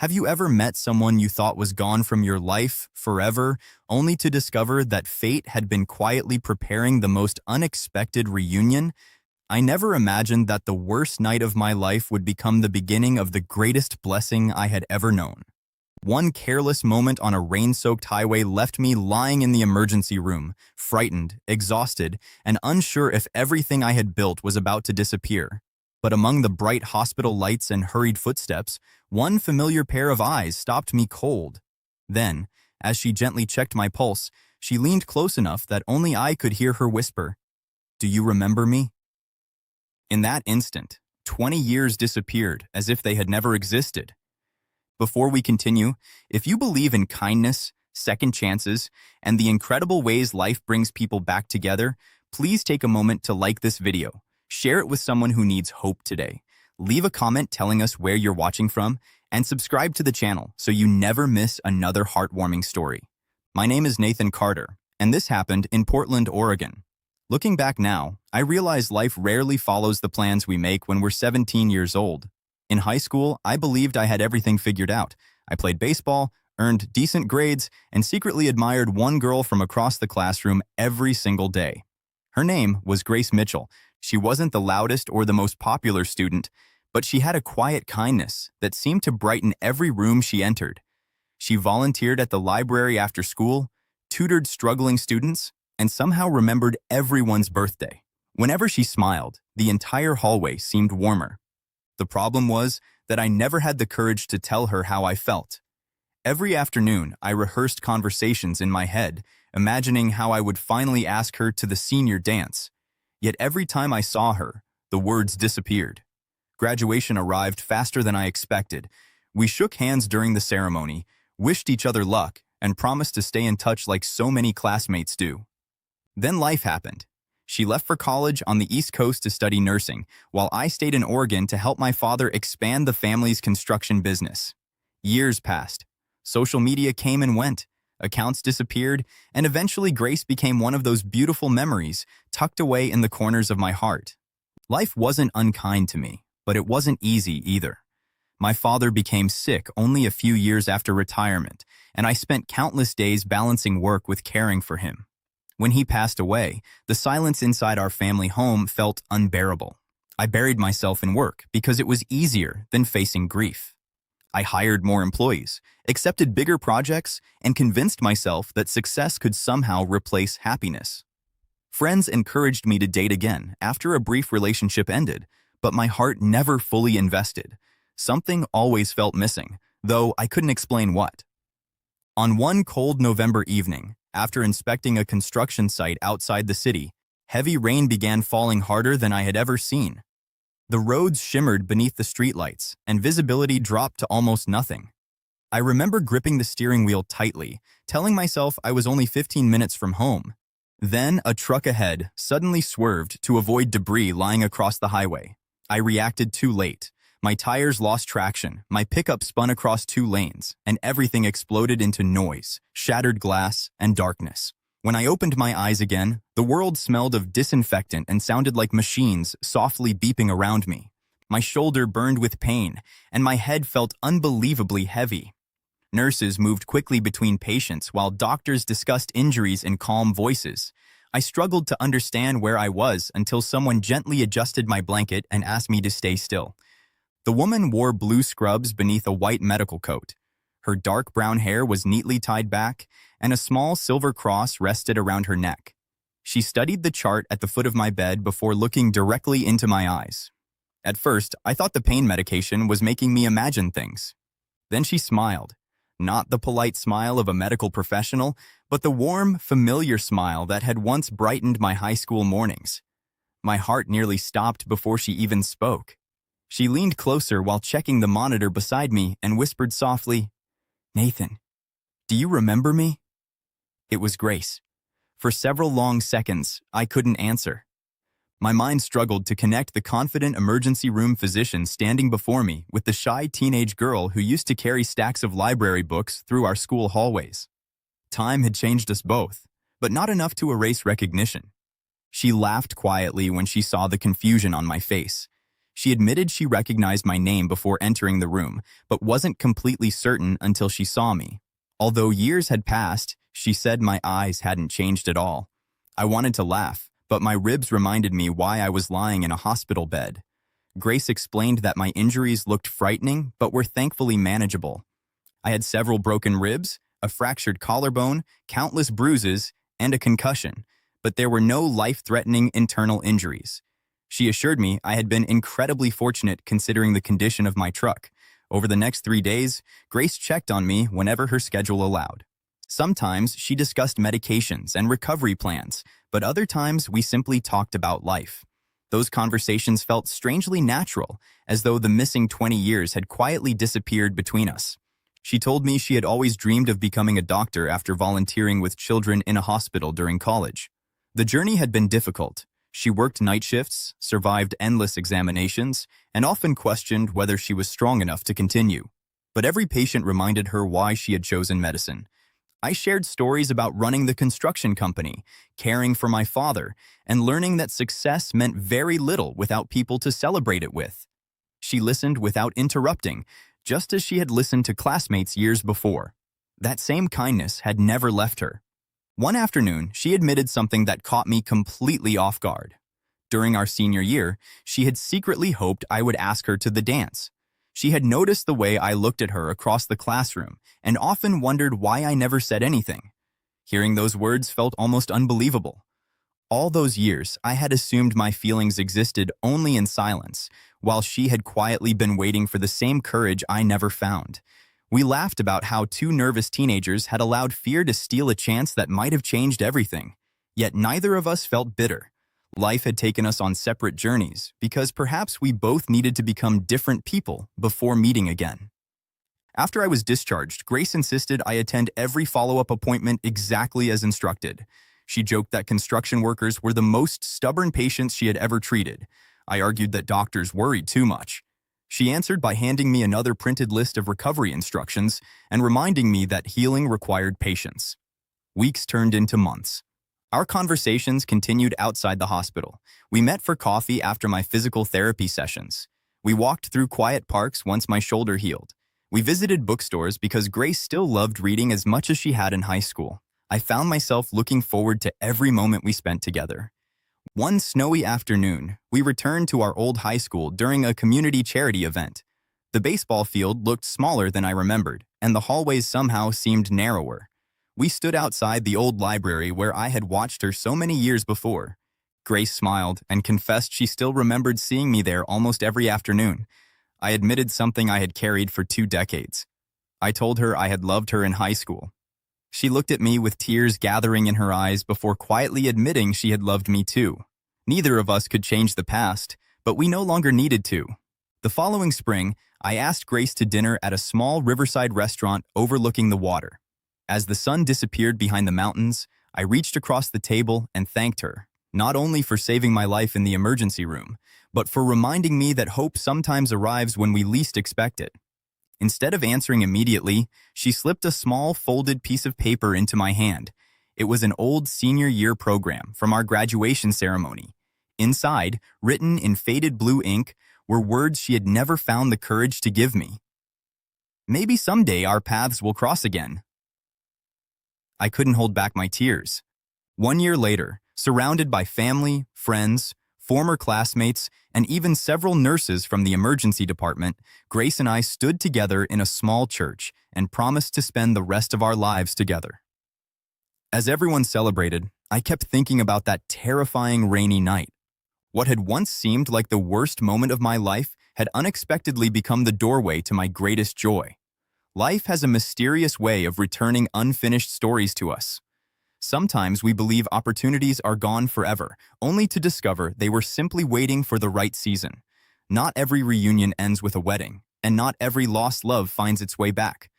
Have you ever met someone you thought was gone from your life forever, only to discover that fate had been quietly preparing the most unexpected reunion? I never imagined that the worst night of my life would become the beginning of the greatest blessing I had ever known. One careless moment on a rain-soaked highway left me lying in the emergency room, frightened, exhausted, and unsure if everything I had built was about to disappear. But among the bright hospital lights and hurried footsteps, one familiar pair of eyes stopped me cold. Then, as she gently checked my pulse, she leaned close enough that only I could hear her whisper, "Do you remember me?" In that instant, 20 years disappeared as if they had never existed. Before we continue, if you believe in kindness, second chances, and the incredible ways life brings people back together, please take a moment to like this video. Share it with someone who needs hope today. Leave a comment telling us where you're watching from, and subscribe to the channel so you never miss another heartwarming story. My name is Nathan Carter, and this happened in Portland, Oregon. Looking back now, I realize life rarely follows the plans we make when we're 17 years old. In high school, I believed I had everything figured out. I played baseball, earned decent grades, and secretly admired one girl from across the classroom every single day. Her name was Grace Mitchell. She wasn't the loudest or the most popular student, but she had a quiet kindness that seemed to brighten every room she entered. She volunteered at the library after school, tutored struggling students, and somehow remembered everyone's birthday. Whenever she smiled, the entire hallway seemed warmer. The problem was that I never had the courage to tell her how I felt. Every afternoon, I rehearsed conversations in my head, imagining how I would finally ask her to the senior dance. Yet every time I saw her, the words disappeared. Graduation arrived faster than I expected. We shook hands during the ceremony, wished each other luck, and promised to stay in touch like so many classmates do. Then life happened. She left for college on the East Coast to study nursing, while I stayed in Oregon to help my father expand the family's construction business. Years passed. Social media came and went. Accounts disappeared, and eventually Grace became one of those beautiful memories tucked away in the corners of my heart. Life wasn't unkind to me, but it wasn't easy either. My father became sick only a few years after retirement, and I spent countless days balancing work with caring for him. When he passed away, the silence inside our family home felt unbearable. I buried myself in work because it was easier than facing grief. I hired more employees, accepted bigger projects, and convinced myself that success could somehow replace happiness. Friends encouraged me to date again after a brief relationship ended, but my heart never fully invested. Something always felt missing, though I couldn't explain what. On one cold November evening, after inspecting a construction site outside the city, heavy rain began falling harder than I had ever seen. The roads shimmered beneath the streetlights, and visibility dropped to almost nothing. I remember gripping the steering wheel tightly, telling myself I was only 15 minutes from home. Then a truck ahead suddenly swerved to avoid debris lying across the highway. I reacted too late. My tires lost traction, my pickup spun across 2 lanes, and everything exploded into noise, shattered glass, and darkness. When I opened my eyes again, the world smelled of disinfectant and sounded like machines softly beeping around me. My shoulder burned with pain, and my head felt unbelievably heavy. Nurses moved quickly between patients while doctors discussed injuries in calm voices. I struggled to understand where I was until someone gently adjusted my blanket and asked me to stay still. The woman wore blue scrubs beneath a white medical coat. Her dark brown hair was neatly tied back, and a small silver cross rested around her neck. She studied the chart at the foot of my bed before looking directly into my eyes. At first, I thought the pain medication was making me imagine things. Then she smiled. Not the polite smile of a medical professional, but the warm, familiar smile that had once brightened my high school mornings. My heart nearly stopped before she even spoke. She leaned closer while checking the monitor beside me and whispered softly, "Nathan, do you remember me?" It was Grace. For several long seconds, I couldn't answer. My mind struggled to connect the confident emergency room physician standing before me with the shy teenage girl who used to carry stacks of library books through our school hallways. Time had changed us both, but not enough to erase recognition. She laughed quietly when she saw the confusion on my face. She admitted she recognized my name before entering the room, but wasn't completely certain until she saw me. Although years had passed, she said my eyes hadn't changed at all. I wanted to laugh, but my ribs reminded me why I was lying in a hospital bed. Grace explained that my injuries looked frightening, but were thankfully manageable. I had several broken ribs, a fractured collarbone, countless bruises, and a concussion, but there were no life-threatening internal injuries. She assured me I had been incredibly fortunate considering the condition of my truck. Over the next 3 days, Grace checked on me whenever her schedule allowed. Sometimes she discussed medications and recovery plans, but other times we simply talked about life. Those conversations felt strangely natural, as though the missing 20 years had quietly disappeared between us. She told me she had always dreamed of becoming a doctor after volunteering with children in a hospital during college. The journey had been difficult. She worked night shifts, survived endless examinations, and often questioned whether she was strong enough to continue. But every patient reminded her why she had chosen medicine. I shared stories about running the construction company, caring for my father, and learning that success meant very little without people to celebrate it with. She listened without interrupting, just as she had listened to classmates years before. That same kindness had never left her. One afternoon, she admitted something that caught me completely off guard. During our senior year, she had secretly hoped I would ask her to the dance. She had noticed the way I looked at her across the classroom and often wondered why I never said anything. Hearing those words felt almost unbelievable. All those years, I had assumed my feelings existed only in silence, while she had quietly been waiting for the same courage I never found. We laughed about how two nervous teenagers had allowed fear to steal a chance that might have changed everything. Yet neither of us felt bitter. Life had taken us on separate journeys because perhaps we both needed to become different people before meeting again. After I was discharged, Grace insisted I attend every follow-up appointment exactly as instructed. She joked that construction workers were the most stubborn patients she had ever treated. I argued that doctors worried too much. She answered by handing me another printed list of recovery instructions and reminding me that healing required patience. Weeks turned into months. Our conversations continued outside the hospital. We met for coffee after my physical therapy sessions. We walked through quiet parks once my shoulder healed. We visited bookstores because Grace still loved reading as much as she had in high school. I found myself looking forward to every moment we spent together. One snowy afternoon, we returned to our old high school during a community charity event. The baseball field looked smaller than I remembered, and the hallways somehow seemed narrower. We stood outside the old library where I had watched her so many years before. Grace smiled and confessed she still remembered seeing me there almost every afternoon. I admitted something I had carried for 2 decades. I told her I had loved her in high school. She looked at me with tears gathering in her eyes before quietly admitting she had loved me too. Neither of us could change the past, but we no longer needed to. The following spring, I asked Grace to dinner at a small riverside restaurant overlooking the water. As the sun disappeared behind the mountains, I reached across the table and thanked her, not only for saving my life in the emergency room, but for reminding me that hope sometimes arrives when we least expect it. Instead of answering immediately, she slipped a small folded piece of paper into my hand. It was an old senior year program from our graduation ceremony. Inside, written in faded blue ink, were words she had never found the courage to give me. Maybe someday our paths will cross again. I couldn't hold back my tears. 1 year later, surrounded by family, friends, former classmates, and even several nurses from the emergency department, Grace and I stood together in a small church and promised to spend the rest of our lives together. As everyone celebrated, I kept thinking about that terrifying rainy night. What had once seemed like the worst moment of my life had unexpectedly become the doorway to my greatest joy. Life has a mysterious way of returning unfinished stories to us. Sometimes we believe opportunities are gone forever, only to discover they were simply waiting for the right season. Not every reunion ends with a wedding, and not every lost love finds its way back.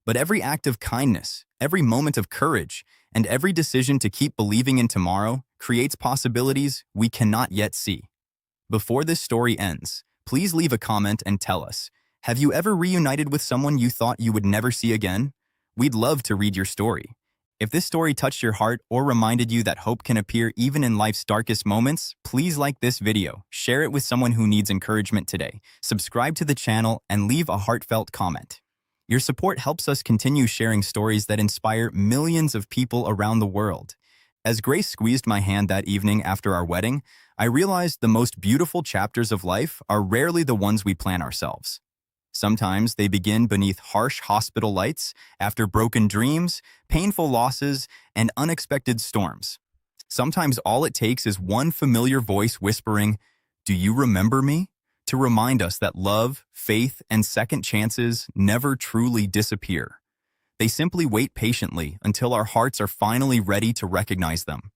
But every act of kindness, every moment of courage, and every decision to keep believing in tomorrow creates possibilities we cannot yet see. Before this story ends, please leave a comment and tell us, have you ever reunited with someone you thought you would never see again? We'd love to read your story. If this story touched your heart or reminded you that hope can appear even in life's darkest moments, please like this video, share it with someone who needs encouragement today, subscribe to the channel, and leave a heartfelt comment. Your support helps us continue sharing stories that inspire millions of people around the world. As Grace squeezed my hand that evening after our wedding, I realized the most beautiful chapters of life are rarely the ones we plan ourselves. Sometimes they begin beneath harsh hospital lights, after broken dreams, painful losses, and unexpected storms. Sometimes all it takes is one familiar voice whispering, "Do you remember me?" to remind us that love, faith, and second chances never truly disappear. They simply wait patiently until our hearts are finally ready to recognize them.